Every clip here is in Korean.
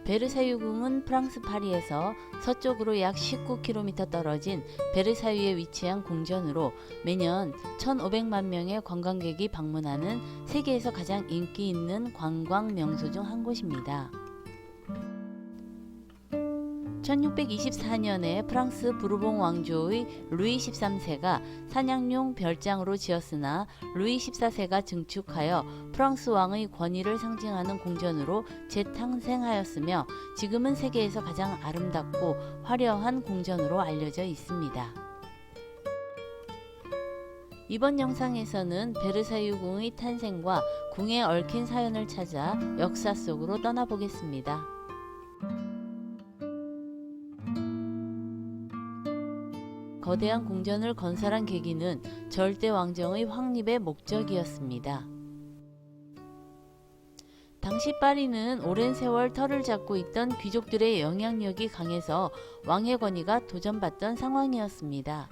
베르사유궁은 프랑스 파리에서 서쪽으로 약 19km 떨어진 베르사유에 위치한 궁전으로 매년 1,500만 명의 관광객이 방문하는 세계에서 가장 인기 있는 관광 명소 중 한 곳입니다. 1624년에 프랑스 부르봉 왕조의 루이 13세가 사냥용 별장으로 지었으나 루이 14세가 증축하여 프랑스 왕의 권위를 상징하는 궁전으로 재탄생하였으며 지금은 세계에서 가장 아름답고 화려한 궁전으로 알려져 있습니다. 이번 영상에서는 베르사유궁의 탄생과 궁에 얽힌 사연을 찾아 역사 속으로 떠나보겠습니다. 거대한 궁전을 건설한 계기는 절대 왕정의 확립의 목적이었습니다. 당시 파리는 오랜 세월 터를 잡고 있던 귀족들의 영향력이 강해서 왕의 권위가 도전받던 상황이었습니다.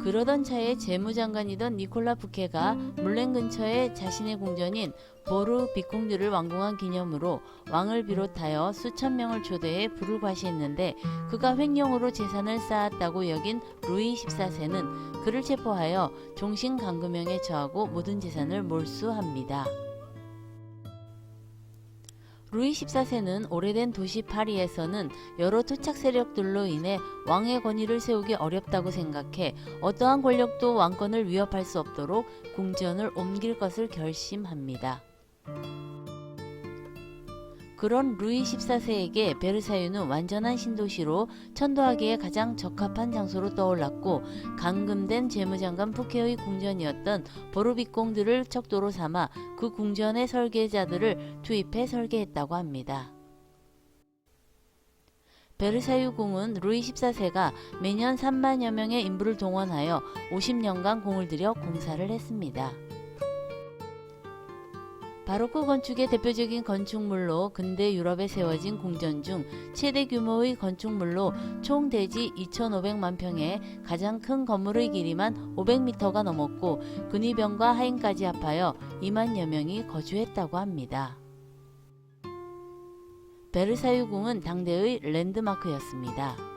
그러던 차에 재무장관이던 니콜라 부케가 물렌 근처에 자신의 궁전인 보르 비콩드를 완공한 기념으로 왕을 비롯하여 수천 명을 초대해 불을 과시했는데 그가 횡령으로 재산을 쌓았다고 여긴 루이 14세는 그를 체포하여 종신감금형에 처하고 모든 재산을 몰수합니다. 루이 14세는 오래된 도시 파리에서는 여러 토착 세력들로 인해 왕의 권위를 세우기 어렵다고 생각해 어떠한 권력도 왕권을 위협할 수 없도록 궁전을 옮길 것을 결심합니다. 그런 루이 14세에게 베르사유는 완전한 신도시로 천도하기에 가장 적합한 장소로 떠올랐고 감금된 재무장관 푸케의 궁전이었던 보르비콩드를 척도로 삼아 그 궁전의 설계자들을 투입해 설계했다고 합니다. 베르사유궁은 루이 14세가 매년 3만여 명의 인부를 동원하여 50년간 공을 들여 공사를 했습니다. 바로크 건축의 대표적인 건축물로 근대 유럽에 세워진 궁전 중 최대 규모의 건축물로 총 대지 2,500만 평에 가장 큰 건물의 길이만 500m가 넘었고 근위병과 하인까지 합하여 2만여 명이 거주했다고 합니다. 베르사유궁은 당대의 랜드마크였습니다.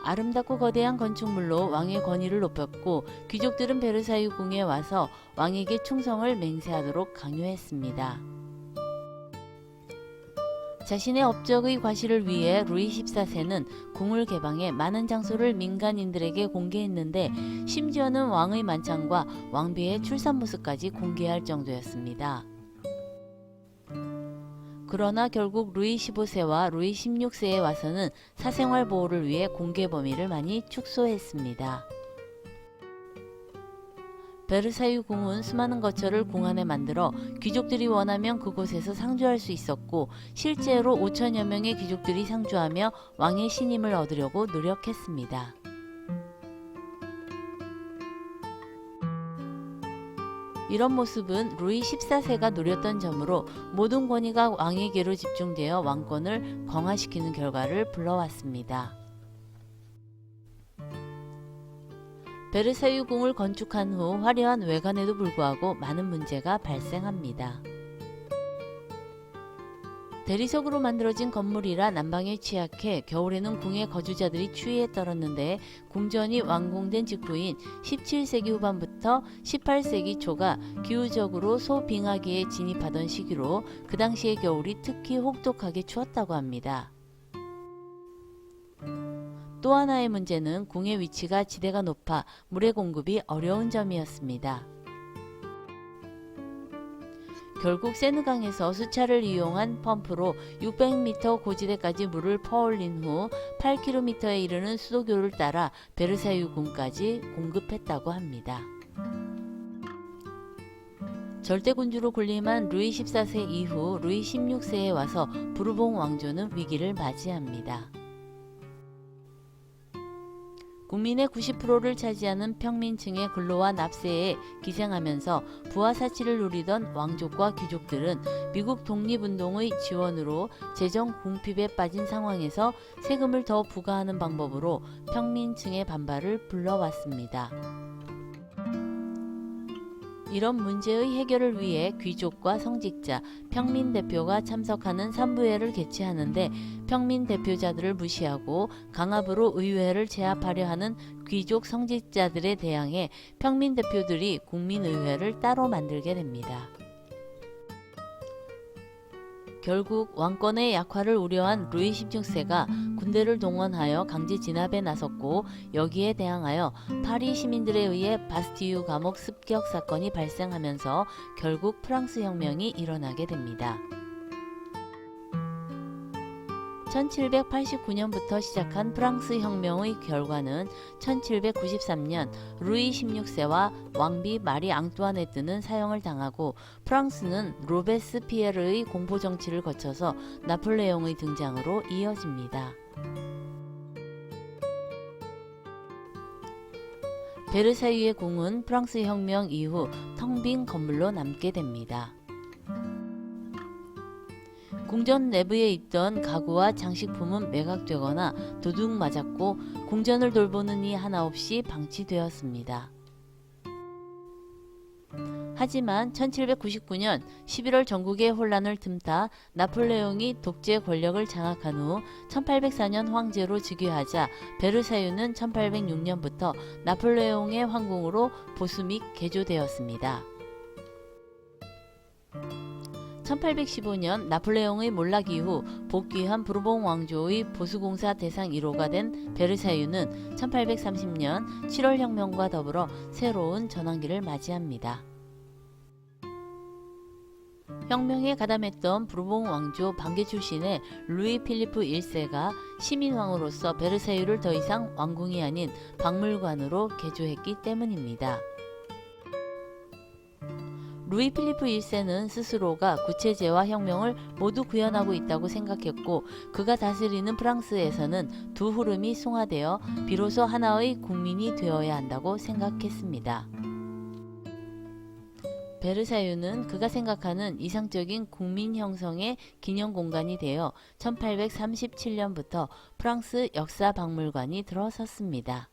아름답고 거대한 건축물로 왕의 권위를 높였고 귀족들은 베르사유궁에 와서 왕에게 충성을 맹세하도록 강요했습니다. 자신의 업적의 과시를 위해 루이 14세는 궁을 개방해 많은 장소를 민간인들에게 공개했는데 심지어는 왕의 만찬과 왕비의 출산 모습까지 공개할 정도였습니다. 그러나 결국 루이 15세와 루이 16세에 와서는 사생활 보호를 위해 공개 범위를 많이 축소했습니다. 베르사유 궁은 수많은 거처를 궁 안에 만들어 귀족들이 원하면 그곳에서 상주할 수 있었고 실제로 5천여 명의 귀족들이 상주하며 왕의 신임을 얻으려고 노력했습니다. 이런 모습은 루이 14세가 노렸던 점으로 모든 권위가 왕에게로 집중되어 왕권을 강화시키는 결과를 불러왔습니다. 베르사유 궁을 건축한 후 화려한 외관에도 불구하고 많은 문제가 발생합니다. 대리석으로 만들어진 건물이라 난방에 취약해 겨울에는 궁의 거주자들이 추위에 떨었는데 궁전이 완공된 직후인 17세기 후반부터 18세기 초가 기후적으로 소빙하기에 진입하던 시기로 그 당시의 겨울이 특히 혹독하게 추웠다고 합니다. 또 하나의 문제는 궁의 위치가 지대가 높아 물의 공급이 어려운 점이었습니다. 결국 세느강에서 수차를 이용한 펌프로 600m 고지대까지 물을 퍼올린 후 8km에 이르는 수도교를 따라 베르사유 궁까지 공급했다고 합니다. 절대군주로 군림한 루이 14세 이후 루이 16세에 와서 부르봉 왕조는 위기를 맞이합니다. 국민의 90%를 차지하는 평민층의 근로와 납세에 기생하면서 부와 사치를 누리던 왕족과 귀족들은 미국 독립운동의 지원으로 재정 궁핍에 빠진 상황에서 세금을 더 부과하는 방법으로 평민층의 반발을 불러왔습니다. 이런 문제의 해결을 위해 귀족과 성직자, 평민 대표가 참석하는 삼부회를 개최하는데 평민 대표자들을 무시하고 강압으로 의회를 제압하려 하는 귀족 성직자들에 대항해 평민 대표들이 국민의회를 따로 만들게 됩니다. 결국 왕권의 약화를 우려한 루이 16세가 군대를 동원하여 강제 진압에 나섰고 여기에 대항하여 파리 시민들에 의해 바스티유 감옥 습격 사건이 발생하면서 결국 프랑스 혁명이 일어나게 됩니다. 1789년부터 시작한 프랑스 혁명의 결과는 1793년 루이 16세와 왕비 마리 앙뚜아네트는 사형을 당하고 프랑스는 로베스피에르의 공포정치를 거쳐서 나폴레옹의 등장으로 이어집니다. 베르사유의 궁은 프랑스 혁명 이후 텅 빈 건물로 남게 됩니다. 궁전 내부에 있던 가구와 장식품은 매각되거나 도둑 맞았고 궁전을 돌보는 이 하나 없이 방치되었습니다. 하지만 1799년 11월 전국의 혼란을 틈타 나폴레옹이 독재 권력을 장악한 후 1804년 황제로 즉위하자 베르사유는 1806년부터 나폴레옹의 황궁으로 보수 및 개조되었습니다. 1815년 나폴레옹의 몰락 이후 복귀한 부르봉 왕조의 보수공사 대상 1호가 된 베르사유는 1830년 7월 혁명과 더불어 새로운 전환기를 맞이합니다. 혁명에 가담했던 부르봉 왕조 반개 출신의 루이 필리프 1세가 시민왕으로서 베르사유를 더 이상 왕궁이 아닌 박물관으로 개조했기 때문입니다. 루이 필리프 1세는 스스로가 구체제와 혁명을 모두 구현하고 있다고 생각했고 그가 다스리는 프랑스에서는 두 흐름이 송화되어 비로소 하나의 국민이 되어야 한다고 생각했습니다. 베르사유는 그가 생각하는 이상적인 국민 형성의 기념 공간이 되어 1837년부터 프랑스 역사박물관이 들어섰습니다.